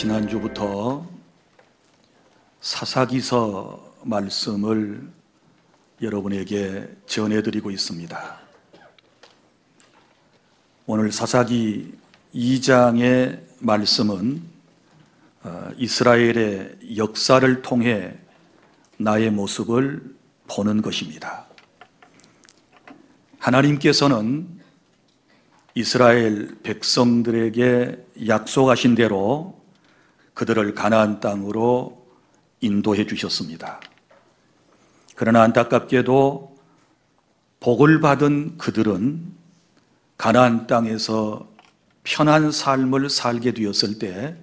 지난주부터 사사기서 말씀을 여러분에게 전해드리고 있습니다. 오늘 사사기 2장의 말씀은 이스라엘의 역사를 통해 나의 모습을 보는 것입니다. 하나님께서는 이스라엘 백성들에게 약속하신 대로 그들을 가나안 땅으로 인도해 주셨습니다. 그러나 안타깝게도 복을 받은 그들은 가나안 땅에서 편한 삶을 살게 되었을 때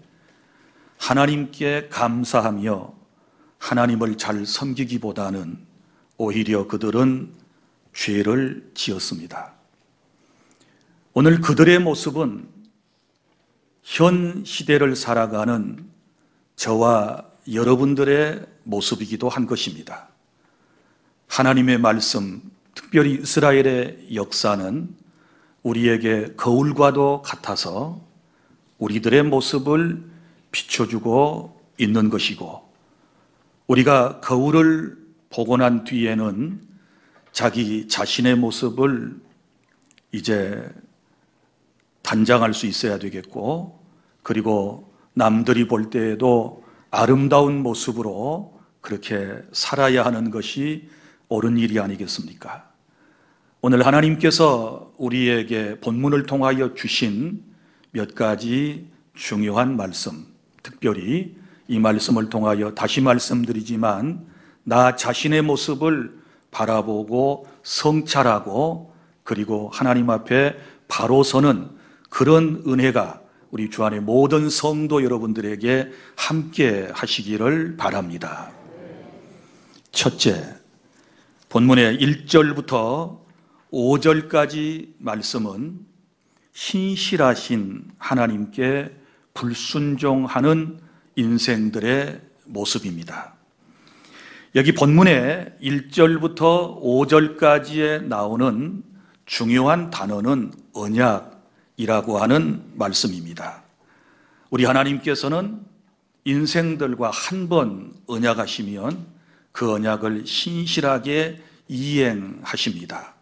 하나님께 감사하며 하나님을 잘 섬기기보다는 오히려 그들은 죄를 지었습니다. 오늘 그들의 모습은 현 시대를 살아가는 저와 여러분들의 모습이기도 한 것입니다. 하나님의 말씀, 특별히 이스라엘의 역사는 우리에게 거울과도 같아서 우리들의 모습을 비춰주고 있는 것이고, 우리가 거울을 보고 난 뒤에는 자기 자신의 모습을 이제 단장할 수 있어야 되겠고, 그리고 남들이 볼 때에도 아름다운 모습으로 그렇게 살아야 하는 것이 옳은 일이 아니겠습니까? 오늘 하나님께서 우리에게 본문을 통하여 주신 몇 가지 중요한 말씀, 특별히 이 말씀을 통하여 다시 말씀드리지만 나 자신의 모습을 바라보고 성찰하고 그리고 하나님 앞에 바로 서는 그런 은혜가 우리 주 안의 모든 성도 여러분들에게 함께 하시기를 바랍니다. 첫째, 본문의 1절부터 5절까지 말씀은 신실하신 하나님께 불순종하는 인생들의 모습입니다. 여기 본문의 1절부터 5절까지에 나오는 중요한 단어는 언약이라고 하는 말씀입니다. 우리 하나님께서는 인생들과 한 번 언약하시면 그 언약을 신실하게 이행하십니다.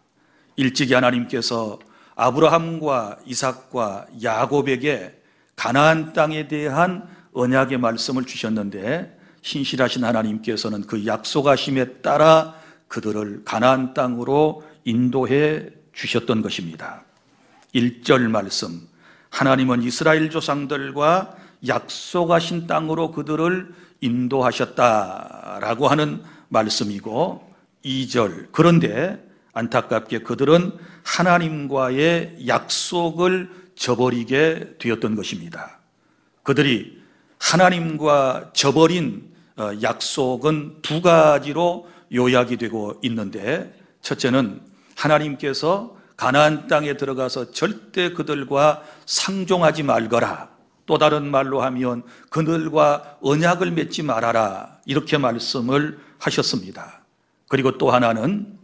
일찍이 하나님께서 아브라함과 이삭과 야곱에게 가나안 땅에 대한 언약의 말씀을 주셨는데 신실하신 하나님께서는 그 약속하심에 따라 그들을 가나안 땅으로 인도해 주셨던 것입니다. 1절 말씀, 하나님은 이스라엘 조상들과 약속하신 땅으로 그들을 인도하셨다라고 하는 말씀이고, 2절, 그런데 안타깝게 그들은 하나님과의 약속을 저버리게 되었던 것입니다. 그들이 하나님과 저버린 약속은 두 가지로 요약이 되고 있는데, 첫째는 하나님께서 가나안 땅에 들어가서 절대 그들과 상종하지 말거라, 또 다른 말로 하면 그들과 언약을 맺지 말아라, 이렇게 말씀을 하셨습니다. 그리고 또 하나는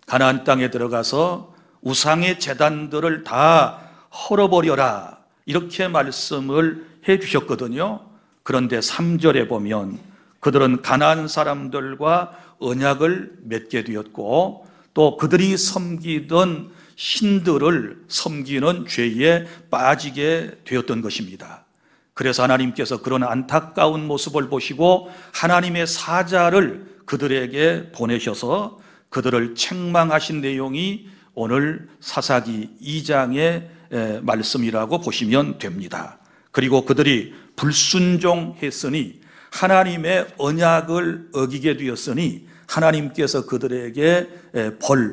가나안 땅에 들어가서 우상의 제단들을 다 헐어버려라, 이렇게 말씀을 해 주셨거든요. 그런데 3절에 보면 그들은 가나안 사람들과 언약을 맺게 되었고, 또 그들이 섬기던 신들을 섬기는 죄에 빠지게 되었던 것입니다. 그래서 하나님께서 그런 안타까운 모습을 보시고 하나님의 사자를 그들에게 보내셔서 그들을 책망하신 내용이 오늘 사사기 2장의 말씀이라고 보시면 됩니다. 그리고 그들이 불순종했으니, 하나님의 언약을 어기게 되었으니 하나님께서 그들에게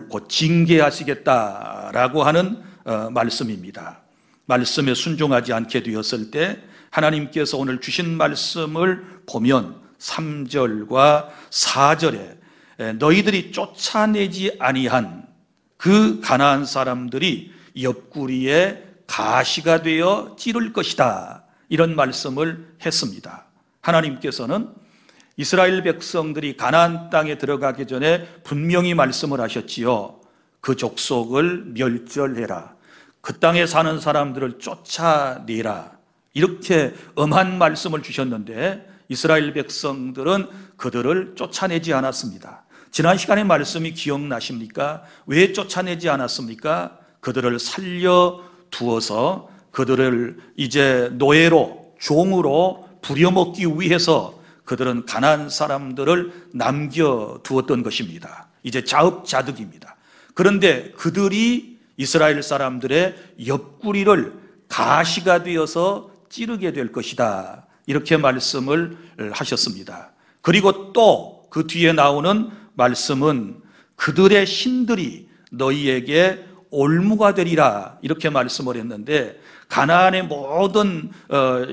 곧 징계하시겠다라고 하는 말씀입니다. 말씀에 순종하지 않게 되었을 때 하나님께서 오늘 주신 말씀을 보면 3절과 4절에 너희들이 쫓아내지 아니한 그 가나안 사람들이 옆구리에 가시가 되어 찌를 것이다, 이런 말씀을 했습니다. 하나님께서는 이스라엘 백성들이 가나안 땅에 들어가기 전에 분명히 말씀을 하셨지요. 그 족속을 멸절해라, 그 땅에 사는 사람들을 쫓아내라 이렇게 엄한 말씀을 주셨는데 이스라엘 백성들은 그들을 쫓아내지 않았습니다. 지난 시간의 말씀이 기억나십니까? 왜 쫓아내지 않았습니까? 그들을 살려두어서 그들을 이제 노예로, 종으로 부려먹기 위해서 그들은 가나안 사람들을 남겨두었던 것입니다. 이제 자업자득입니다. 그런데 그들이 이스라엘 사람들의 옆구리를 가시가 되어서 찌르게 될 것이다, 이렇게 말씀을 하셨습니다. 그리고 또 그 뒤에 나오는 말씀은 그들의 신들이 너희에게 올무가 되리라, 이렇게 말씀을 했는데 가나안의 모든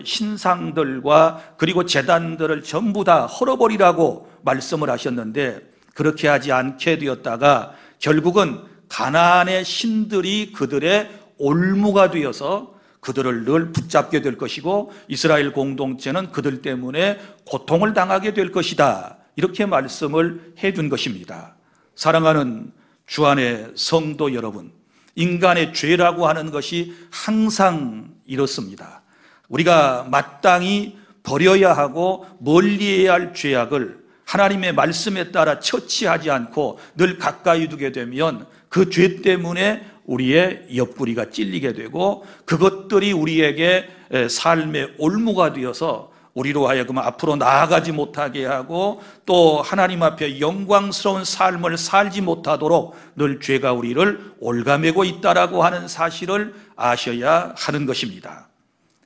신상들과 그리고 제단들을 전부 다 헐어버리라고 말씀을 하셨는데 그렇게 하지 않게 되었다가 결국은 가나안의 신들이 그들의 올무가 되어서 그들을 늘 붙잡게 될 것이고 이스라엘 공동체는 그들 때문에 고통을 당하게 될 것이다, 이렇게 말씀을 해준 것입니다. 사랑하는 주 안의 성도 여러분, 인간의 죄라고 하는 것이 항상 이렇습니다. 우리가 마땅히 버려야 하고 멀리해야 할 죄악을 하나님의 말씀에 따라 처치하지 않고 늘 가까이 두게 되면 그 죄 때문에 우리의 옆구리가 찔리게 되고 그것들이 우리에게 삶의 올무가 되어서 우리로 하여금 앞으로 나아가지 못하게 하고 또 하나님 앞에 영광스러운 삶을 살지 못하도록 늘 죄가 우리를 올가매고 있다라고 하는 사실을 아셔야 하는 것입니다.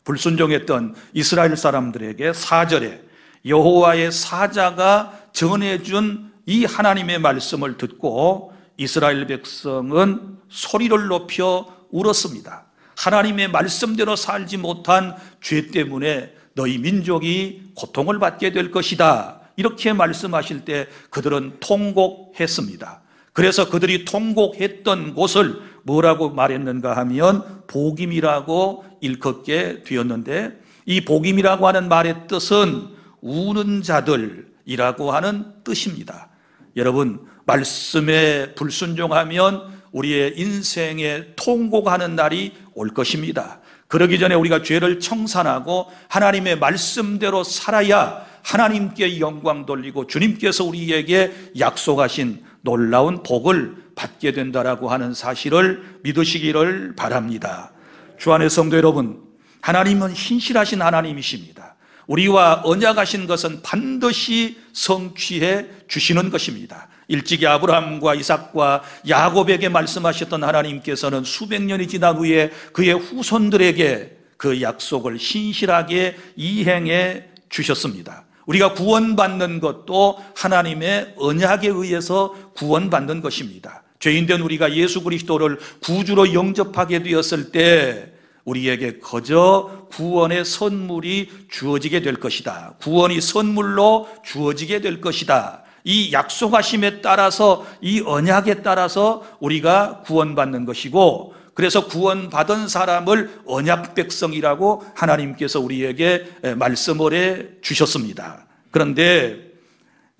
불순종했던 이스라엘 사람들에게 4절에 여호와의 사자가 전해준 이 하나님의 말씀을 듣고 이스라엘 백성은 소리를 높여 울었습니다. 하나님의 말씀대로 살지 못한 죄 때문에 너희 민족이 고통을 받게 될 것이다, 이렇게 말씀하실 때 그들은 통곡했습니다. 그래서 그들이 통곡했던 곳을 뭐라고 말했는가 하면 복임이라고 일컫게 되었는데 이 복임이라고 하는 말의 뜻은 우는 자들이라고 하는 뜻입니다. 여러분, 말씀에 불순종하면 우리의 인생에 통곡하는 날이 올 것입니다. 그러기 전에 우리가 죄를 청산하고 하나님의 말씀대로 살아야 하나님께 영광 돌리고 주님께서 우리에게 약속하신 놀라운 복을 받게 된다라고 하는 사실을 믿으시기를 바랍니다. 주 안의 성도 여러분, 하나님은 신실하신 하나님이십니다. 우리와 언약하신 것은 반드시 성취해 주시는 것입니다. 일찍이 아브라함과 이삭과 야곱에게 말씀하셨던 하나님께서는 수백 년이 지난 후에 그의 후손들에게 그 약속을 신실하게 이행해 주셨습니다. 우리가 구원받는 것도 하나님의 언약에 의해서 구원받는 것입니다. 죄인된 우리가 예수 그리스도를 구주로 영접하게 되었을 때 우리에게 거저 구원의 선물이 주어지게 될 것이다. 구원이 선물로 주어지게 될 것이다. 이 약속하심에 따라서, 이 언약에 따라서 우리가 구원받는 것이고, 그래서 구원받은 사람을 언약 백성이라고 하나님께서 우리에게 말씀을 해 주셨습니다. 그런데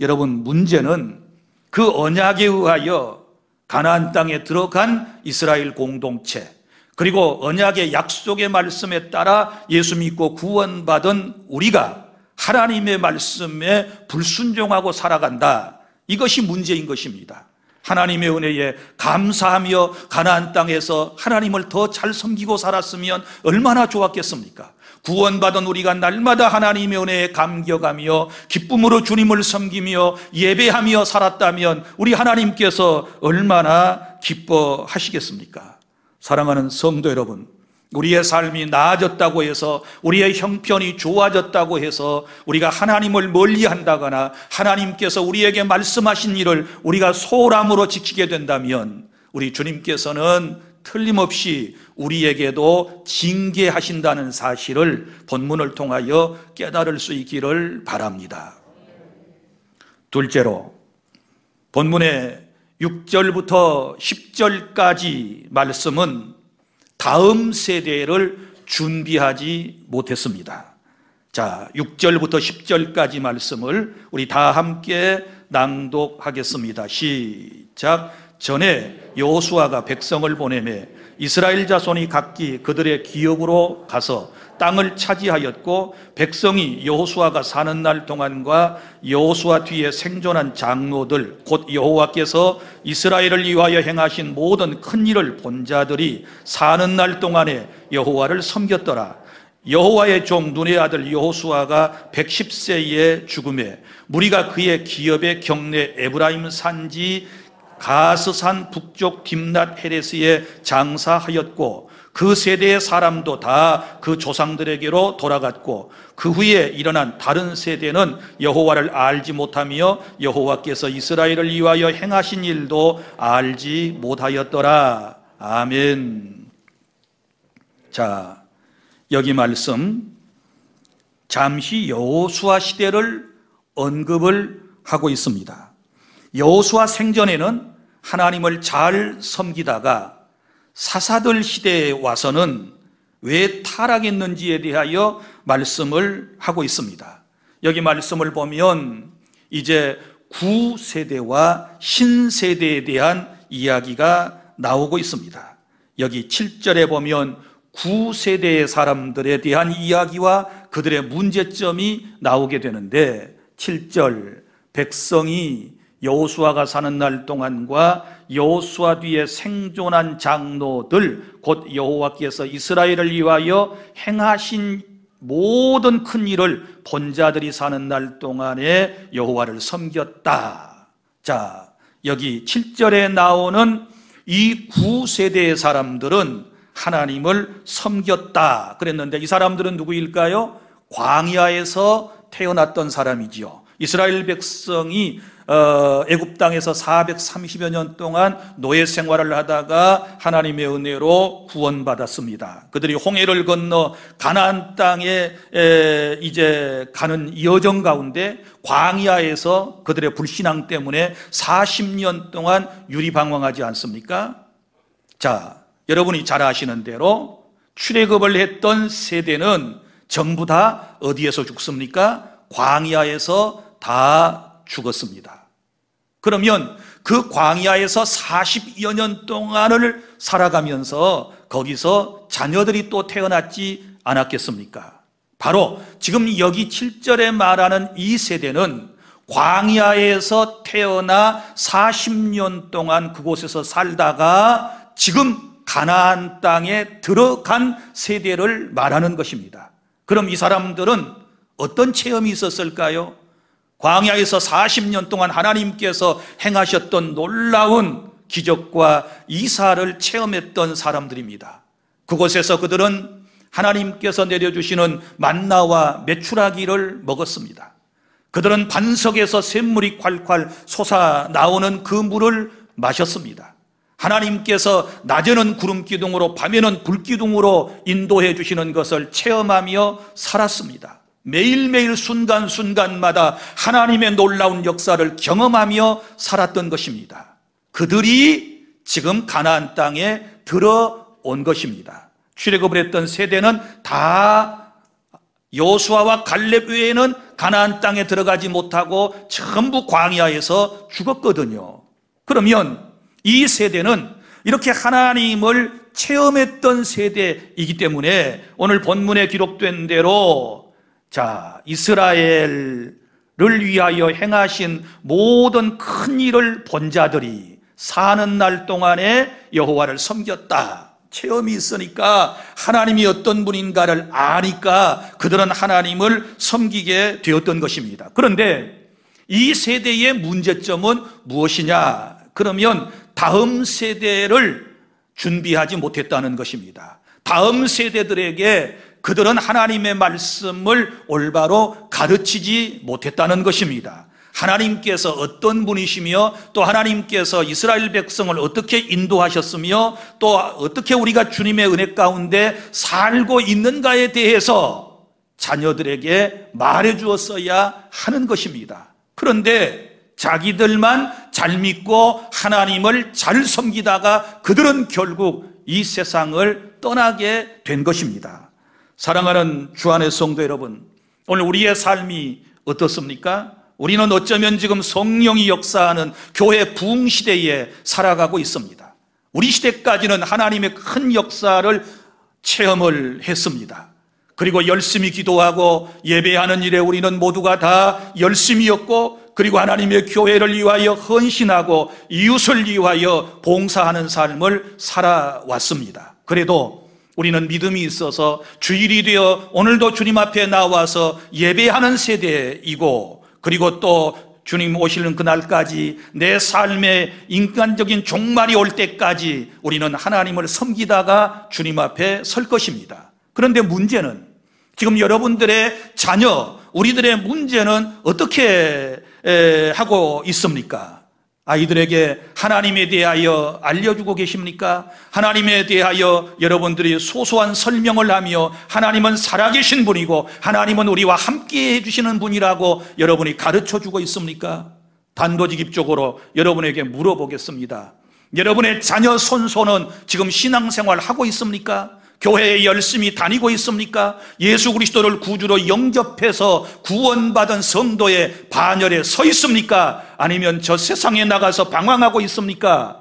여러분, 문제는 그 언약에 의하여 가나안 땅에 들어간 이스라엘 공동체, 그리고 언약의 약속의 말씀에 따라 예수 믿고 구원받은 우리가 하나님의 말씀에 불순종하고 살아간다, 이것이 문제인 것입니다. 하나님의 은혜에 감사하며 가나안 땅에서 하나님을 더 잘 섬기고 살았으면 얼마나 좋았겠습니까? 구원받은 우리가 날마다 하나님의 은혜에 감격하며 기쁨으로 주님을 섬기며 예배하며 살았다면 우리 하나님께서 얼마나 기뻐하시겠습니까? 사랑하는 성도 여러분, 우리의 삶이 나아졌다고 해서, 우리의 형편이 좋아졌다고 해서 우리가 하나님을 멀리한다거나 하나님께서 우리에게 말씀하신 일을 우리가 소홀함으로 지키게 된다면 우리 주님께서는 틀림없이 우리에게도 징계하신다는 사실을 본문을 통하여 깨달을 수 있기를 바랍니다. 둘째로, 본문의 6절부터 10절까지 말씀은 다음 세대를 준비하지 못했습니다. 자, 6절부터 10절까지 말씀을 우리 다 함께 낭독하겠습니다. 시작. 전에 여호수아가 백성을 보내매 이스라엘 자손이 각기 그들의 기업으로 가서 땅을 차지하였고, 백성이 여호수아가 사는 날 동안과 여호수아 뒤에 생존한 장로들, 곧 여호와께서 이스라엘을 위하여 행하신 모든 큰 일을 본 자들이 사는 날 동안에 여호와를 섬겼더라. 여호와의 종 눈의 아들 여호수아가 110세에 죽음에 무리가 그의 기업의 경내 에브라임 산지 가스산 북쪽 딥낫 헤레스에 장사하였고, 그 세대의 사람도 다 그 조상들에게로 돌아갔고, 그 후에 일어난 다른 세대는 여호와를 알지 못하며 여호와께서 이스라엘을 위하여 행하신 일도 알지 못하였더라. 아멘. 자, 여기 말씀 잠시 여호수아 시대를 언급을 하고 있습니다. 여호수아 생전에는 하나님을 잘 섬기다가 사사들 시대에 와서는 왜 타락했는지에 대하여 말씀을 하고 있습니다. 여기 말씀을 보면 이제 구세대와 신세대에 대한 이야기가 나오고 있습니다. 여기 7절에 보면 구세대의 사람들에 대한 이야기와 그들의 문제점이 나오게 되는데, 7절 백성이 여호수아가 사는 날 동안과 여호수아 뒤에 생존한 장로들, 곧 여호와께서 이스라엘을 위하여 행하신 모든 큰 일을 본 자들이 사는 날 동안에 여호와를 섬겼다. 자, 여기 7절에 나오는 이 9세대의 사람들은 하나님을 섬겼다 그랬는데, 이 사람들은 누구일까요? 광야에서 태어났던 사람이지요. 이스라엘 백성이 애굽 땅에서 430여 년 동안 노예 생활을 하다가 하나님의 은혜로 구원받았습니다. 그들이 홍해를 건너 가나안 땅에 이제 가는 여정 가운데 광야에서 그들의 불신앙 때문에 40년 동안 유리방황하지 않습니까? 자, 여러분이 잘 아시는 대로 출애굽을 했던 세대는 전부 다 어디에서 죽습니까? 광야에서 다 죽었습니다. 그러면 그 광야에서 40여 년 동안을 살아가면서 거기서 자녀들이 또 태어났지 않았겠습니까? 바로 지금 여기 7절에 말하는 이 세대는 광야에서 태어나 40년 동안 그곳에서 살다가 지금 가나안 땅에 들어간 세대를 말하는 것입니다. 그럼 이 사람들은 어떤 체험이 있었을까요? 광야에서 40년 동안 하나님께서 행하셨던 놀라운 기적과 이사를 체험했던 사람들입니다. 그곳에서 그들은 하나님께서 내려주시는 만나와 메추라기를 먹었습니다. 그들은 반석에서 샘물이 콸콸 솟아 나오는 그 물을 마셨습니다. 하나님께서 낮에는 구름기둥으로 밤에는 불기둥으로 인도해 주시는 것을 체험하며 살았습니다. 매일매일 순간순간마다 하나님의 놀라운 역사를 경험하며 살았던 것입니다. 그들이 지금 가나안 땅에 들어온 것입니다. 출애굽을 했던 세대는 다 여호수아와 갈렙 외에는 가나안 땅에 들어가지 못하고 전부 광야에서 죽었거든요. 그러면 이 세대는 이렇게 하나님을 체험했던 세대이기 때문에 오늘 본문에 기록된 대로 자, 이스라엘을 위하여 행하신 모든 큰 일을 본 자들이 사는 날 동안에 여호와를 섬겼다. 체험이 있으니까 하나님이 어떤 분인가를 아니까 그들은 하나님을 섬기게 되었던 것입니다. 그런데 이 세대의 문제점은 무엇이냐? 그러면 다음 세대를 준비하지 못했다는 것입니다. 다음 세대들에게 그들은 하나님의 말씀을 올바로 가르치지 못했다는 것입니다. 하나님께서 어떤 분이시며 또 하나님께서 이스라엘 백성을 어떻게 인도하셨으며 또 어떻게 우리가 주님의 은혜 가운데 살고 있는가에 대해서 자녀들에게 말해 주었어야 하는 것입니다. 그런데 자기들만 잘 믿고 하나님을 잘 섬기다가 그들은 결국 이 세상을 떠나게 된 것입니다. 사랑하는 주안의 성도 여러분, 오늘 우리의 삶이 어떻습니까? 우리는 어쩌면 지금 성령이 역사하는 교회 부흥 시대에 살아가고 있습니다. 우리 시대까지는 하나님의 큰 역사를 체험을 했습니다. 그리고 열심히 기도하고 예배하는 일에 우리는 모두가 다 열심이었고, 그리고 하나님의 교회를 위하여 헌신하고 이웃을 위하여 봉사하는 삶을 살아왔습니다. 그래도 우리는 믿음이 있어서 주일이 되어 오늘도 주님 앞에 나와서 예배하는 세대이고, 그리고 또 주님 오시는 그날까지 내 삶의 인간적인 종말이 올 때까지 우리는 하나님을 섬기다가 주님 앞에 설 것입니다. 그런데 문제는 지금 여러분들의 자녀, 우리들의 문제는 어떻게 하고 있습니까? 아이들에게 하나님에 대하여 알려주고 계십니까? 하나님에 대하여 여러분들이 소소한 설명을 하며 하나님은 살아계신 분이고 하나님은 우리와 함께 해주시는 분이라고 여러분이 가르쳐주고 있습니까? 단도직입적으로 여러분에게 물어보겠습니다. 여러분의 자녀 손소는 지금 신앙생활 하고 있습니까? 교회에 열심히 다니고 있습니까? 예수 그리스도를 구주로 영접해서 구원받은 성도의 반열에 서 있습니까? 아니면 저 세상에 나가서 방황하고 있습니까?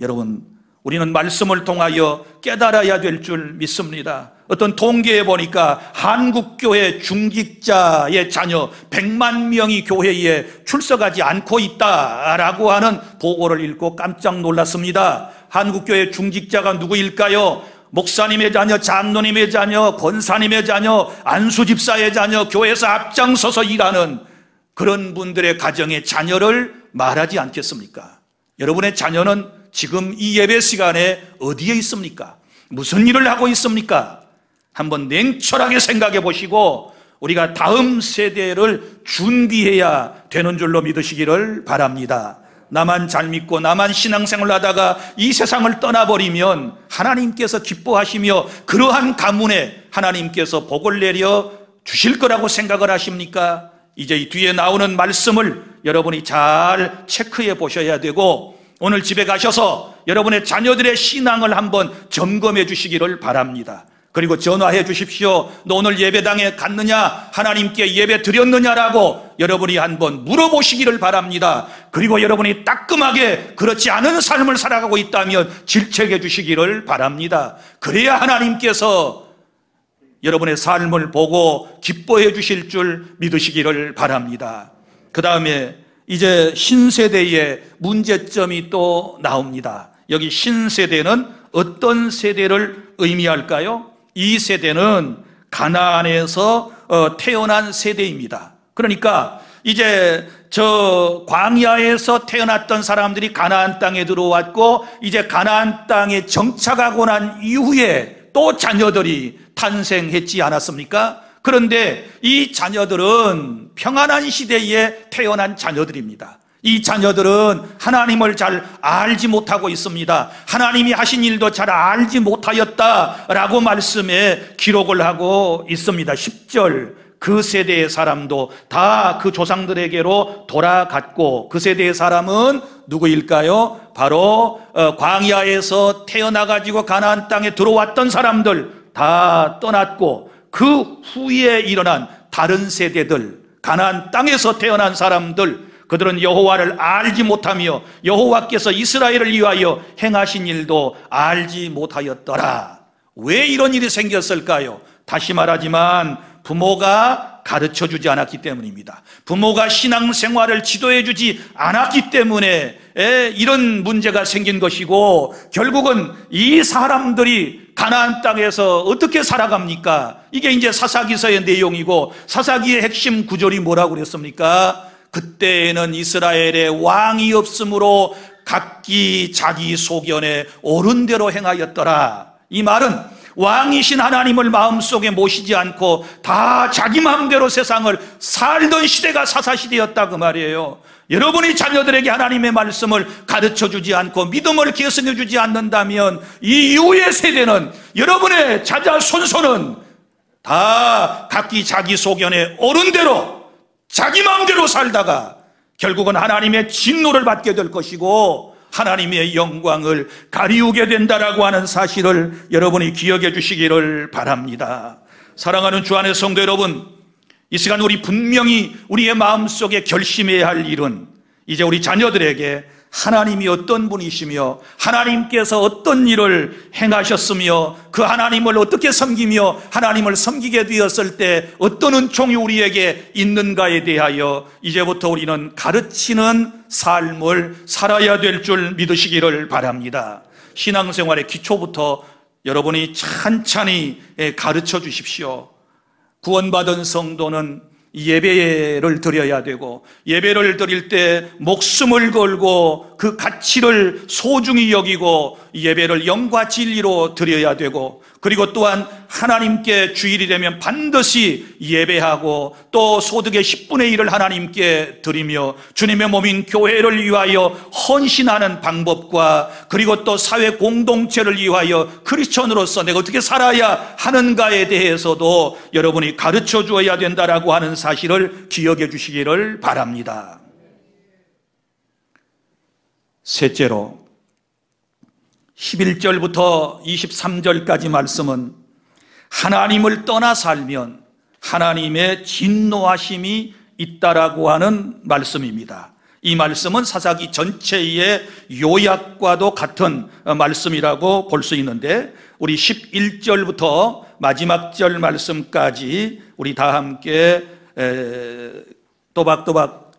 여러분, 우리는 말씀을 통하여 깨달아야 될 줄 믿습니다. 어떤 통계에 보니까 한국교회 중직자의 자녀 100만 명이 교회에 출석하지 않고 있다라고 하는 보고를 읽고 깜짝 놀랐습니다. 한국교회 중직자가 누구일까요? 목사님의 자녀, 장로님의 자녀, 권사님의 자녀, 안수집사의 자녀, 교회에서 앞장서서 일하는 그런 분들의 가정의 자녀를 말하지 않겠습니까? 여러분의 자녀는 지금 이 예배 시간에 어디에 있습니까? 무슨 일을 하고 있습니까? 한번 냉철하게 생각해 보시고 우리가 다음 세대를 준비해야 되는 줄로 믿으시기를 바랍니다. 나만 잘 믿고 나만 신앙생활을 하다가 이 세상을 떠나버리면 하나님께서 기뻐하시며 그러한 가문에 하나님께서 복을 내려 주실 거라고 생각을 하십니까? 이제 이 뒤에 나오는 말씀을 여러분이 잘 체크해 보셔야 되고, 오늘 집에 가셔서 여러분의 자녀들의 신앙을 한번 점검해 주시기를 바랍니다. 그리고 전화해 주십시오. 너 오늘 예배당에 갔느냐? 하나님께 예배 드렸느냐라고 여러분이 한번 물어보시기를 바랍니다. 그리고 여러분이 따끔하게 그렇지 않은 삶을 살아가고 있다면 질책해 주시기를 바랍니다. 그래야 하나님께서 여러분의 삶을 보고 기뻐해 주실 줄 믿으시기를 바랍니다. 그 다음에 이제 신세대의 문제점이 또 나옵니다. 여기 신세대는 어떤 세대를 의미할까요? 이 세대는 가나안에서 태어난 세대입니다. 그러니까 이제 저 광야에서 태어났던 사람들이 가나안 땅에 들어왔고, 이제 가나안 땅에 정착하고 난 이후에 또 자녀들이 탄생했지 않았습니까? 그런데 이 자녀들은 평안한 시대에 태어난 자녀들입니다. 이 자녀들은 하나님을 잘 알지 못하고 있습니다. 하나님이 하신 일도 잘 알지 못하였다라고 말씀에 기록을 하고 있습니다. 10절, 그 세대의 사람도 다 그 조상들에게로 돌아갔고, 그 세대의 사람은 누구일까요? 바로 광야에서 태어나가지고 가나안 땅에 들어왔던 사람들 다 떠났고, 그 후에 일어난 다른 세대들, 가나안 땅에서 태어난 사람들, 그들은 여호와를 알지 못하며 여호와께서 이스라엘을 위하여 행하신 일도 알지 못하였더라. 왜 이런 일이 생겼을까요? 다시 말하지만 부모가 가르쳐주지 않았기 때문입니다. 부모가 신앙생활을 지도해주지 않았기 때문에 이런 문제가 생긴 것이고, 결국은 이 사람들이 가나안 땅에서 어떻게 살아갑니까? 이게 이제 사사기서의 내용이고, 사사기의 핵심 구절이 뭐라고 그랬습니까? 그때에는 이스라엘의 왕이 없으므로 각기 자기 소견에 옳은 대로 행하였더라. 이 말은 왕이신 하나님을 마음속에 모시지 않고 다 자기 마음대로 세상을 살던 시대가 사사시대였다 그 말이에요. 여러분이 자녀들에게 하나님의 말씀을 가르쳐주지 않고 믿음을 계승해주지 않는다면 이 이후의 세대는, 여러분의 자자 손손은 다 각기 자기 소견에 옳은 대로 자기 마음대로 살다가 결국은 하나님의 진노를 받게 될 것이고 하나님의 영광을 가리우게 된다라고 하는 사실을 여러분이 기억해 주시기를 바랍니다. 사랑하는 주 안의 성도 여러분, 이 시간 우리 분명히 우리의 마음속에 결심해야 할 일은 이제 우리 자녀들에게 하나님이 어떤 분이시며 하나님께서 어떤 일을 행하셨으며 그 하나님을 어떻게 섬기며 하나님을 섬기게 되었을 때 어떤 은총이 우리에게 있는가에 대하여 이제부터 우리는 가르치는 삶을 살아야 될 줄 믿으시기를 바랍니다. 신앙생활의 기초부터 여러분이 찬찬히 가르쳐 주십시오. 구원받은 성도는 예배를 드려야 되고, 예배를 드릴 때 목숨을 걸고 그 가치를 소중히 여기고 예배를 영과 진리로 드려야 되고, 그리고 또한 하나님께 주일이 되면 반드시 예배하고 또 소득의 10분의 1을 하나님께 드리며 주님의 몸인 교회를 위하여 헌신하는 방법과, 그리고 또 사회 공동체를 위하여 크리스천으로서 내가 어떻게 살아야 하는가에 대해서도 여러분이 가르쳐 주어야 된다라고 하는 사실을 기억해 주시기를 바랍니다. 셋째로 11절부터 23절까지 말씀은 하나님을 떠나 살면 하나님의 진노하심이 있다라고 하는 말씀입니다. 이 말씀은 사사기 전체의 요약과도 같은 말씀이라고 볼 수 있는데, 우리 11절부터 마지막 절 말씀까지 우리 다 함께 또박또박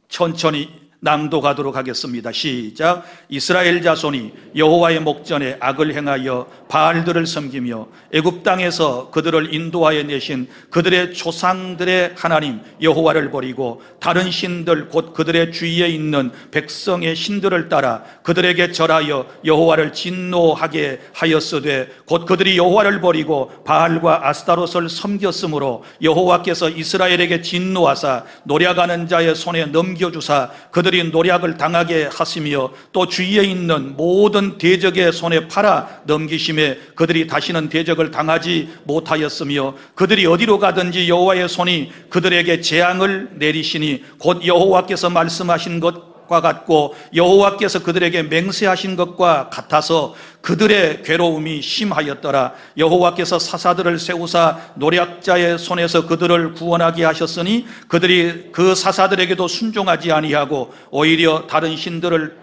천천히 낭독하도록 하겠습니다. 시작. 이스라엘 자손이 여호와의 목전에 악을 행하여 바알들을 섬기며 애굽 땅에서 그들을 인도하여 내신 그들의 조상들의 하나님 여호와를 버리고 다른 신들 곧 그들의 주위에 있는 백성의 신들을 따라 그들에게 절하여 여호와를 진노하게 하였으되, 곧 그들이 여호와를 버리고 바알과 아스타롯을 섬겼으므로 여호와께서 이스라엘에게 진노하사 노략하는 자의 손에 넘겨주사 그들이 노략을 당하게 하시며 또 주위에 있는 모든 대적의 손에 팔아 넘기심에 그들이 다시는 대적을 당하지 못하였으며, 그들이 어디로 가든지 여호와의 손이 그들에게 재앙을 내리시니 곧 여호와께서 말씀하신 것과 같고 여호와께서 그들에게 맹세하신 것과 같아서 그들의 괴로움이 심하였더라. 여호와께서 사사들을 세우사 노략자의 손에서 그들을 구원하게 하셨으니 그들이 그 사사들에게도 순종하지 아니하고 오히려 다른 신들을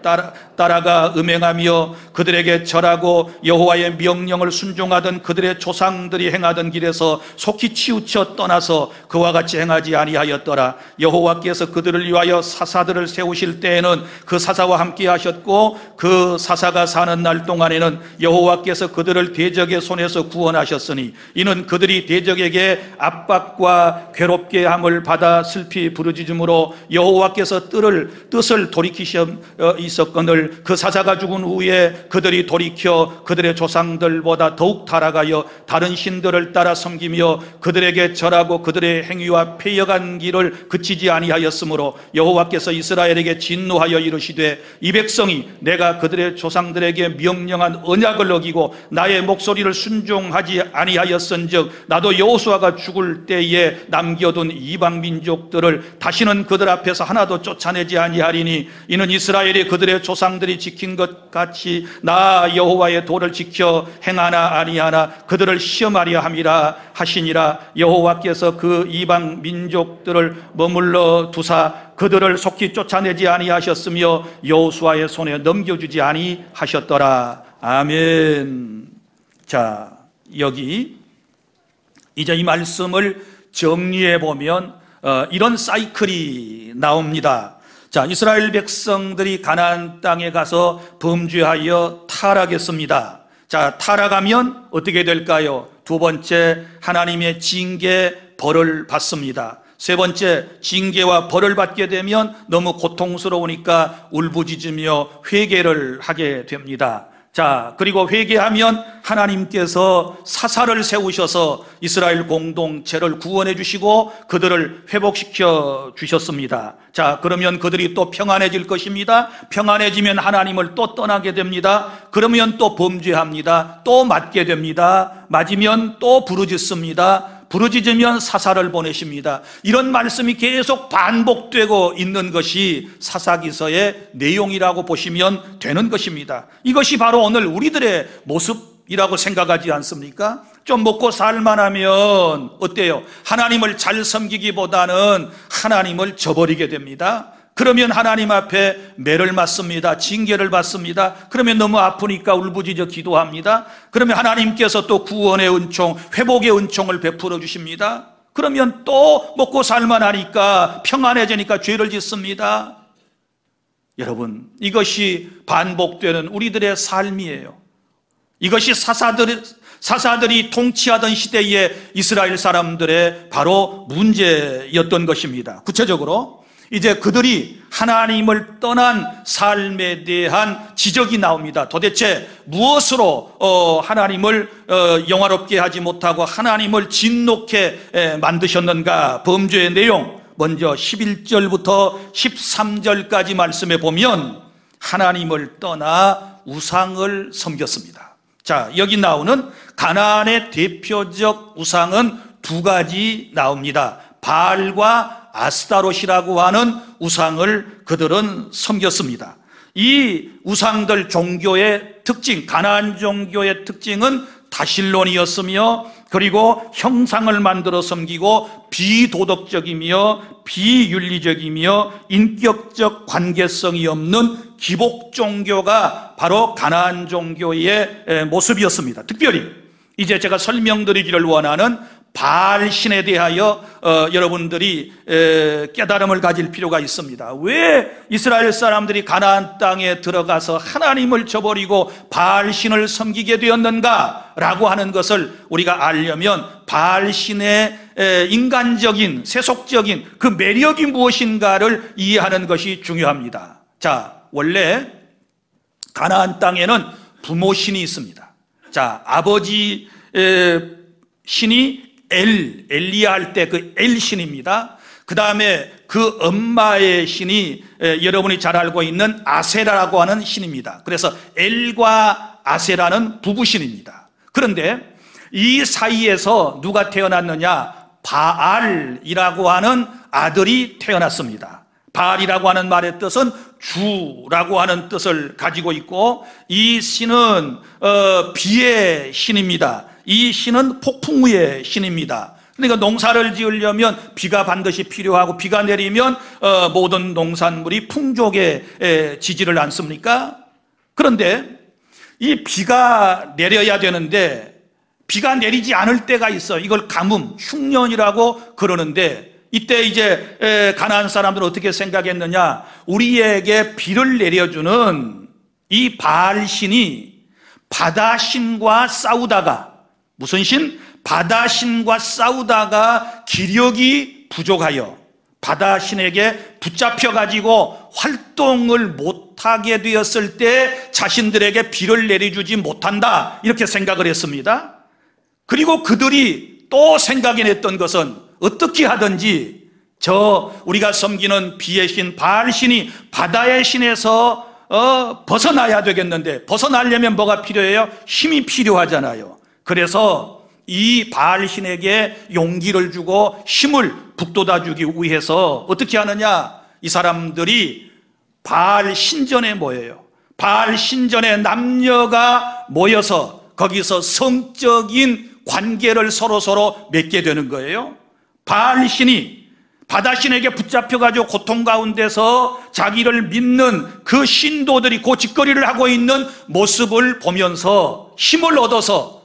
따라가 음행하며 그들에게 절하고 여호와의 명령을 순종하던 그들의 조상들이 행하던 길에서 속히 치우쳐 떠나서 그와 같이 행하지 아니하였더라. 여호와께서 그들을 위하여 사사들을 세우실 때에는 그 사사와 함께 하셨고 그 사사가 사는 날 동안에는 여호와께서 그들을 대적의 손에서 구원하셨으니 이는 그들이 대적에게 압박과 괴롭게 함을 받아 슬피 부르짖음으로 여호와께서 뜻을 돌이키셔 있었거늘 그 사사가 죽은 후에 그들이 돌이켜 그들의 조상들보다 더욱 타락하여 다른 신들을 따라 섬기며 그들에게 절하고 그들의 행위와 패역한 길을 그치지 아니하였으므로 여호와께서 이스라엘에게 진노하여 이르시되, 이 백성이 내가 그들의 조상들에게 명령한 언약을 어기고 나의 목소리를 순종하지 아니하였은즉 나도 여호수아가 죽을 때에 남겨둔 이방 민족들을 다시는 그들 앞에서 하나도 쫓아내지 아니하리니 이는 이스라엘이 그들의 조상들이 지킨 것 같이 나 여호와의 도를 지켜 행하나 아니하나 그들을 시험하려 함이라 하시니라. 여호와께서 그 이방 민족들을 머물러 두사 그들을 속히 쫓아내지 아니하셨으며 여호수아의 손에 넘겨주지 아니하셨더라. 아멘. 자, 여기 이제 이 말씀을 정리해 보면 이런 사이클이 나옵니다. 자, 이스라엘 백성들이 가나안 땅에 가서 범죄하여 타락했습니다. 자, 타락하면 어떻게 될까요? 두 번째, 하나님의 징계, 벌을 받습니다. 세 번째, 징계와 벌을 받게 되면 너무 고통스러우니까 울부짖으며 회개를 하게 됩니다. 자, 그리고 회개하면 하나님께서 사사를 세우셔서 이스라엘 공동체를 구원해 주시고 그들을 회복시켜 주셨습니다. 자, 그러면 그들이 또 평안해질 것입니다. 평안해지면 하나님을 또 떠나게 됩니다. 그러면 또 범죄합니다. 또 맞게 됩니다. 맞으면 또 부르짖습니다. 부르짖으면 사사를 보내십니다. 이런 말씀이 계속 반복되고 있는 것이 사사기서의 내용이라고 보시면 되는 것입니다. 이것이 바로 오늘 우리들의 모습이라고 생각하지 않습니까? 좀 먹고 살만하면 어때요? 하나님을 잘 섬기기보다는 하나님을 저버리게 됩니다. 그러면 하나님 앞에 매를 맞습니다. 징계를 받습니다. 그러면 너무 아프니까 울부짖어 기도합니다. 그러면 하나님께서 또 구원의 은총, 회복의 은총을 베풀어 주십니다. 그러면 또 먹고 살만하니까 평안해지니까 죄를 짓습니다. 여러분, 이것이 반복되는 우리들의 삶이에요. 이것이 사사들이 통치하던 시대의 이스라엘 사람들의 바로 문제였던 것입니다. 구체적으로 이제 그들이 하나님을 떠난 삶에 대한 지적이 나옵니다. 도대체 무엇으로 하나님을 영화롭게 하지 못하고 하나님을 진노케 만드셨는가? 범죄의 내용 먼저 11절부터 13절까지 말씀해 보면 하나님을 떠나 우상을 섬겼습니다. 자, 여기 나오는 가나안의 대표적 우상은 두 가지 나옵니다. 바알과 아스타롯이라고 하는 우상을 그들은 섬겼습니다. 이 우상들 종교의 특징, 가나안 종교의 특징은 다실론이었으며, 그리고 형상을 만들어 섬기고 비도덕적이며 비윤리적이며 인격적 관계성이 없는 기복 종교가 바로 가나안 종교의 모습이었습니다. 특별히 이제 제가 설명드리기를 원하는 바알 신에 대하여 여러분들이 깨달음을 가질 필요가 있습니다. 왜 이스라엘 사람들이 가나안 땅에 들어가서 하나님을 저버리고 바알 신을 섬기게 되었는가 라고 하는 것을 우리가 알려면 바알 신의 인간적인 세속적인 그 매력이 무엇인가를 이해하는 것이 중요합니다. 자, 원래 가나안 땅에는 부모신이 있습니다. 자, 아버지 신이 엘리야 할 때 그 엘신입니다. 그 다음에 그 엄마의 신이 여러분이 잘 알고 있는 아세라라고 하는 신입니다. 그래서 엘과 아세라는 부부신입니다. 그런데 이 사이에서 누가 태어났느냐? 바알이라고 하는 아들이 태어났습니다. 바알이라고 하는 말의 뜻은 주라고 하는 뜻을 가지고 있고, 이 신은 비의 신입니다. 이 신은 폭풍우의 신입니다. 그러니까 농사를 지으려면 비가 반드시 필요하고, 비가 내리면 모든 농산물이 풍족에 지지를 않습니까? 그런데 이 비가 내려야 되는데 비가 내리지 않을 때가 있어. 이걸 가뭄, 흉년이라고 그러는데, 이때 이제 가나안 사람들은 어떻게 생각했느냐? 우리에게 비를 내려주는 이 바알 신이 바다신과 싸우다가, 무슨 신? 바다신과 싸우다가 기력이 부족하여 바다신에게 붙잡혀가지고 활동을 못하게 되었을 때 자신들에게 비를 내려주지 못한다, 이렇게 생각을 했습니다. 그리고 그들이 또 생각해냈던 것은 어떻게 하든지 우리가 섬기는 비의 신 바알신이 바다의 신에서 벗어나야 되겠는데, 벗어나려면 뭐가 필요해요? 힘이 필요하잖아요. 그래서 이 바알신에게 용기를 주고 힘을 북돋아주기 위해서 어떻게 하느냐? 이 사람들이 바알 신전에 모여요. 바알 신전에 남녀가 모여서 거기서 성적인 관계를 서로 맺게 되는 거예요. 바알신이 바다신에게 붙잡혀가지고 고통 가운데서 자기를 믿는 그 신도들이 고짓거리를 하고 있는 모습을 보면서 힘을 얻어서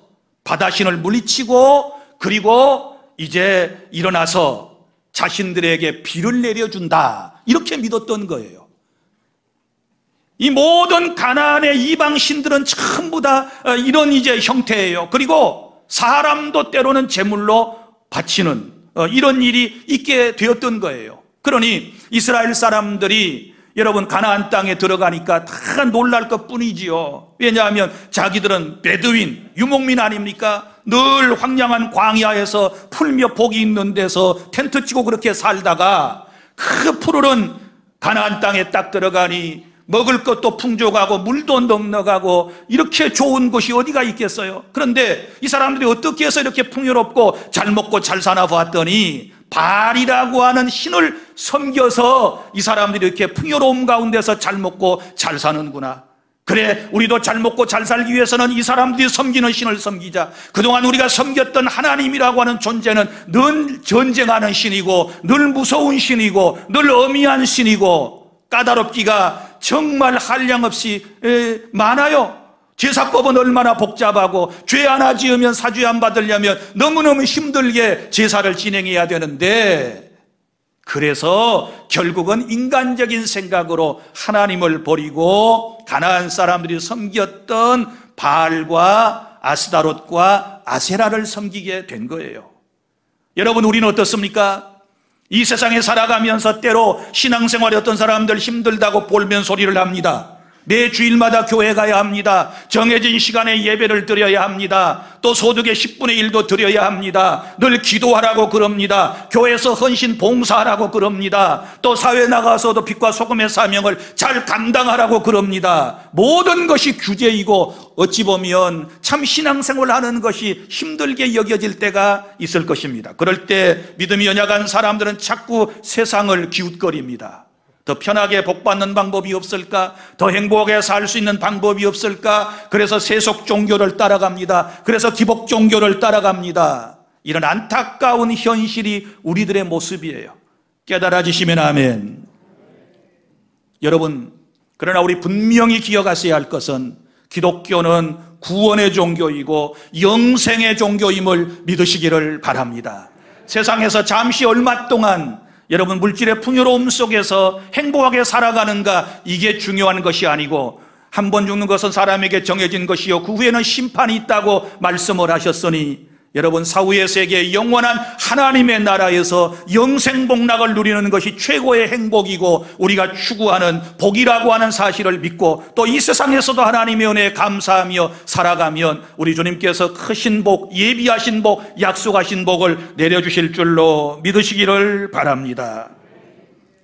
바다신을 물리치고, 그리고 이제 일어나서 자신들에게 비를 내려준다, 이렇게 믿었던 거예요. 이 모든 가나안의 이방 신들은 전부 다 이런 이제 형태예요. 그리고 사람도 때로는 제물로 바치는 이런 일이 있게 되었던 거예요. 그러니 이스라엘 사람들이 여러분 가나안 땅에 들어가니까 다 놀랄 것뿐이지요. 왜냐하면 자기들은 베두인, 유목민 아닙니까? 늘 황량한 광야에서 풀며 복이 있는 데서 텐트 치고 그렇게 살다가 그 푸르른 가나안 땅에 딱 들어가니 먹을 것도 풍족하고 물도 넉넉하고 이렇게 좋은 곳이 어디가 있겠어요? 그런데 이 사람들이 어떻게 해서 이렇게 풍요롭고 잘 먹고 잘 사나 봤더니 바알이라고 하는 신을 섬겨서 이 사람들이 이렇게 풍요로움 가운데서 잘 먹고 잘 사는구나. 그래, 우리도 잘 먹고 잘 살기 위해서는 이 사람들이 섬기는 신을 섬기자. 그동안 우리가 섬겼던 하나님이라고 하는 존재는 늘 전쟁하는 신이고 늘 무서운 신이고 늘 어미한 신이고 까다롭기가 정말 한량없이 많아요. 제사법은 얼마나 복잡하고 죄 하나 지으면 사죄안 받으려면 너무너무 힘들게 제사를 진행해야 되는데, 그래서 결국은 인간적인 생각으로 하나님을 버리고 가나안 사람들이 섬겼던 바알과 아스다롯과 아세라를 섬기게 된 거예요. 여러분, 우리는 어떻습니까? 이 세상에 살아가면서 때로 신앙생활에 어떤 사람들 힘들다고 볼멘 소리를 합니다. 매 주일마다 교회 가야 합니다. 정해진 시간에 예배를 드려야 합니다. 또 소득의 10분의 1도 드려야 합니다. 늘 기도하라고 그럽니다. 교회에서 헌신 봉사하라고 그럽니다. 또 사회 나가서도 빛과 소금의 사명을 잘 감당하라고 그럽니다. 모든 것이 규제이고 어찌 보면 참 신앙생활 하는 것이 힘들게 여겨질 때가 있을 것입니다. 그럴 때 믿음이 연약한 사람들은 자꾸 세상을 기웃거립니다. 더 편하게 복받는 방법이 없을까? 더 행복하게 살 수 있는 방법이 없을까? 그래서 세속 종교를 따라갑니다. 그래서 기복 종교를 따라갑니다. 이런 안타까운 현실이 우리들의 모습이에요. 깨달아지시면 아멘. 여러분, 그러나 우리 분명히 기억하셔야 할 것은 기독교는 구원의 종교이고 영생의 종교임을 믿으시기를 바랍니다. 세상에서 잠시 얼마 동안 여러분 물질의 풍요로움 속에서 행복하게 살아가는가, 이게 중요한 것이 아니고 한 번 죽는 것은 사람에게 정해진 것이요 그 후에는 심판이 있다고 말씀을 하셨으니, 여러분 사후의 세계 영원한 하나님의 나라에서 영생복락을 누리는 것이 최고의 행복이고 우리가 추구하는 복이라고 하는 사실을 믿고 또 이 세상에서도 하나님의 은혜에 감사하며 살아가면 우리 주님께서 크신 복, 예비하신 복, 약속하신 복을 내려주실 줄로 믿으시기를 바랍니다.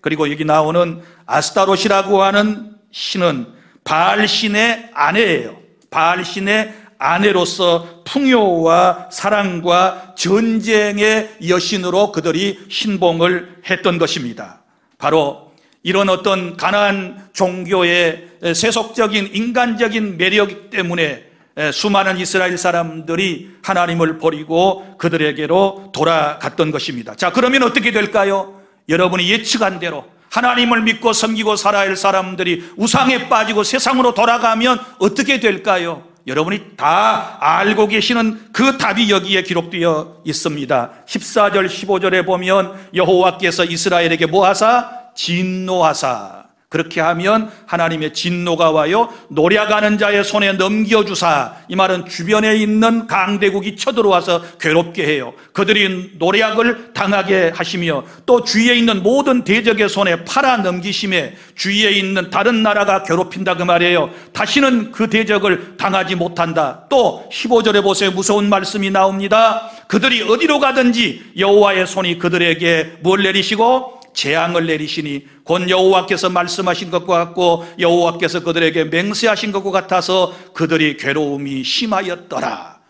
그리고 여기 나오는 아스타롯이라고 하는 신은 바알신의 아내예요. 바알신의 아내로서 풍요와 사랑과 전쟁의 여신으로 그들이 신봉을 했던 것입니다. 바로 이런 어떤 가나안 종교의 세속적인 인간적인 매력 때문에 수많은 이스라엘 사람들이 하나님을 버리고 그들에게로 돌아갔던 것입니다. 자, 그러면 어떻게 될까요? 여러분이 예측한 대로 하나님을 믿고 섬기고 살아야 할 사람들이 우상에 빠지고 세상으로 돌아가면 어떻게 될까요? 여러분이 다 알고 계시는 그 답이 여기에 기록되어 있습니다. 14절 15절에 보면 여호와께서 이스라엘에게 뭐하사? 진노하사. 그렇게 하면 하나님의 진노가 와요. 노략하는 자의 손에 넘겨주사. 이 말은 주변에 있는 강대국이 쳐들어와서 괴롭게 해요. 그들이 노략을 당하게 하시며 또 주위에 있는 모든 대적의 손에 팔아 넘기심에 주위에 있는 다른 나라가 괴롭힌다 그 말이에요. 다시는 그 대적을 당하지 못한다. 또 15절에 보세요. 무서운 말씀이 나옵니다. 그들이 어디로 가든지 여호와의 손이 그들에게 뭘 내리시고? 재앙을 내리시니 곧 여호와께서 말씀하신 것과 같고 여호와께서 그들에게 맹세하신 것과 같아서 그들이 괴로움이 심하였더라.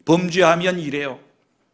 범죄하면 이래요.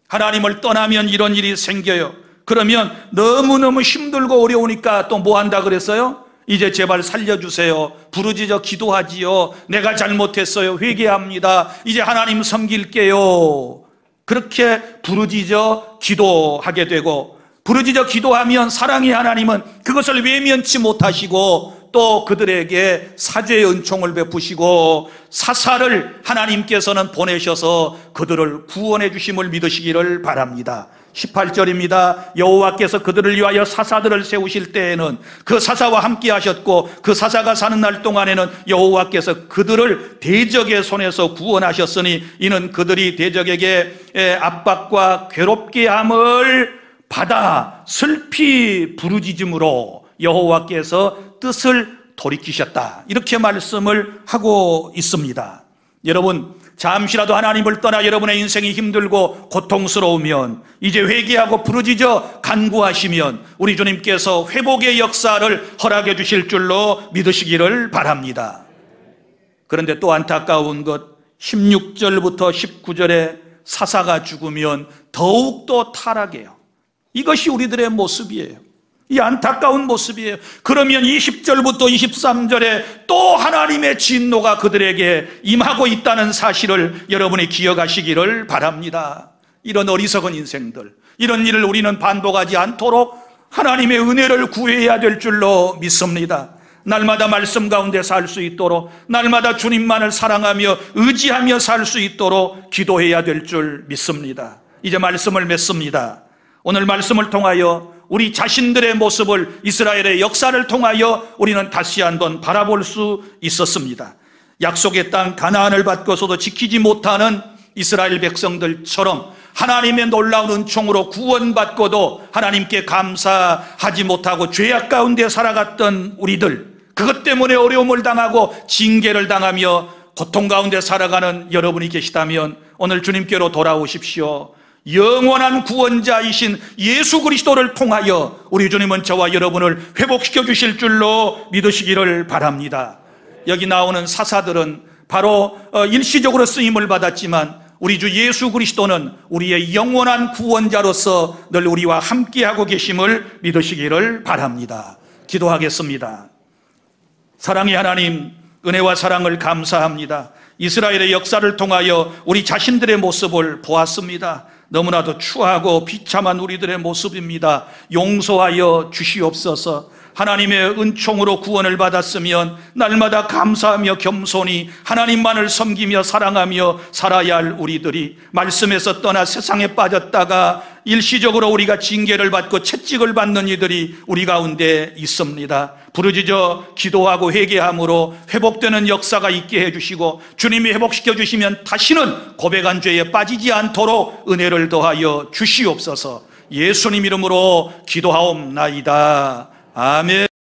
하나님을 떠나면 이런 일이 생겨요. 그러면 너무너무 힘들고 어려우니까 또 뭐 한다 그랬어요? 이제 제발 살려주세요. 부르짖어 기도하지요. 내가 잘못했어요. 회개합니다. 이제 하나님 섬길게요. 그렇게 부르짖어 기도하게 되고, 부르짖어 기도하면 사랑의 하나님은 그것을 외면치 못하시고 또 그들에게 사죄의 은총을 베푸시고 사사를 하나님께서는 보내셔서 그들을 구원해 주심을 믿으시기를 바랍니다. 18절입니다. 여호와께서 그들을 위하여 사사들을 세우실 때에는 그 사사와 함께 하셨고 그 사사가 사는 날 동안에는 여호와께서 그들을 대적의 손에서 구원하셨으니 이는 그들이 대적에게 압박과 괴롭게 함을 받아 슬피 부르짖음으로 여호와께서 뜻을 돌이키셨다. 이렇게 말씀을 하고 있습니다. 여러분, 잠시라도 하나님을 떠나 여러분의 인생이 힘들고 고통스러우면 이제 회개하고 부르짖어 간구하시면 우리 주님께서 회복의 역사를 허락해 주실 줄로 믿으시기를 바랍니다. 그런데 또 안타까운 것, 16절부터 19절에 사사가 죽으면 더욱더 타락해요. 이것이 우리들의 모습이에요. 이 안타까운 모습이에요. 그러면 20절부터 23절에 또 하나님의 진노가 그들에게 임하고 있다는 사실을 여러분이 기억하시기를 바랍니다. 이런 어리석은 인생들, 이런 일을 우리는 반복하지 않도록 하나님의 은혜를 구해야 될 줄로 믿습니다. 날마다 말씀 가운데 살 수 있도록, 날마다 주님만을 사랑하며 의지하며 살 수 있도록 기도해야 될 줄 믿습니다. 이제 말씀을 맺습니다. 오늘 말씀을 통하여 우리 자신들의 모습을, 이스라엘의 역사를 통하여 우리는 다시 한번 바라볼 수 있었습니다. 약속의 땅 가나안을 받고서도 지키지 못하는 이스라엘 백성들처럼 하나님의 놀라운 은총으로 구원받고도 하나님께 감사하지 못하고 죄악 가운데 살아갔던 우리들, 그것 때문에 어려움을 당하고 징계를 당하며 고통 가운데 살아가는 여러분이 계시다면 오늘 주님께로 돌아오십시오. 영원한 구원자이신 예수 그리스도를 통하여 우리 주님은 저와 여러분을 회복시켜 주실 줄로 믿으시기를 바랍니다. 여기 나오는 사사들은 바로 일시적으로 쓰임을 받았지만 우리 주 예수 그리스도는 우리의 영원한 구원자로서 늘 우리와 함께하고 계심을 믿으시기를 바랍니다. 기도하겠습니다. 사랑의 하나님, 은혜와 사랑을 감사합니다. 이스라엘의 역사를 통하여 우리 자신들의 모습을 보았습니다. 너무나도 추하고 비참한 우리들의 모습입니다. 용서하여 주시옵소서. 하나님의 은총으로 구원을 받았으면 날마다 감사하며 겸손히 하나님만을 섬기며 사랑하며 살아야 할 우리들이 말씀에서 떠나 세상에 빠졌다가 일시적으로 우리가 징계를 받고 채찍을 받는 이들이 우리 가운데 있습니다. 부르짖어 기도하고 회개함으로 회복되는 역사가 있게 해주시고 주님이 회복시켜 주시면 다시는 고백한 죄에 빠지지 않도록 은혜를 더하여 주시옵소서. 예수님 이름으로 기도하옵나이다. 아멘.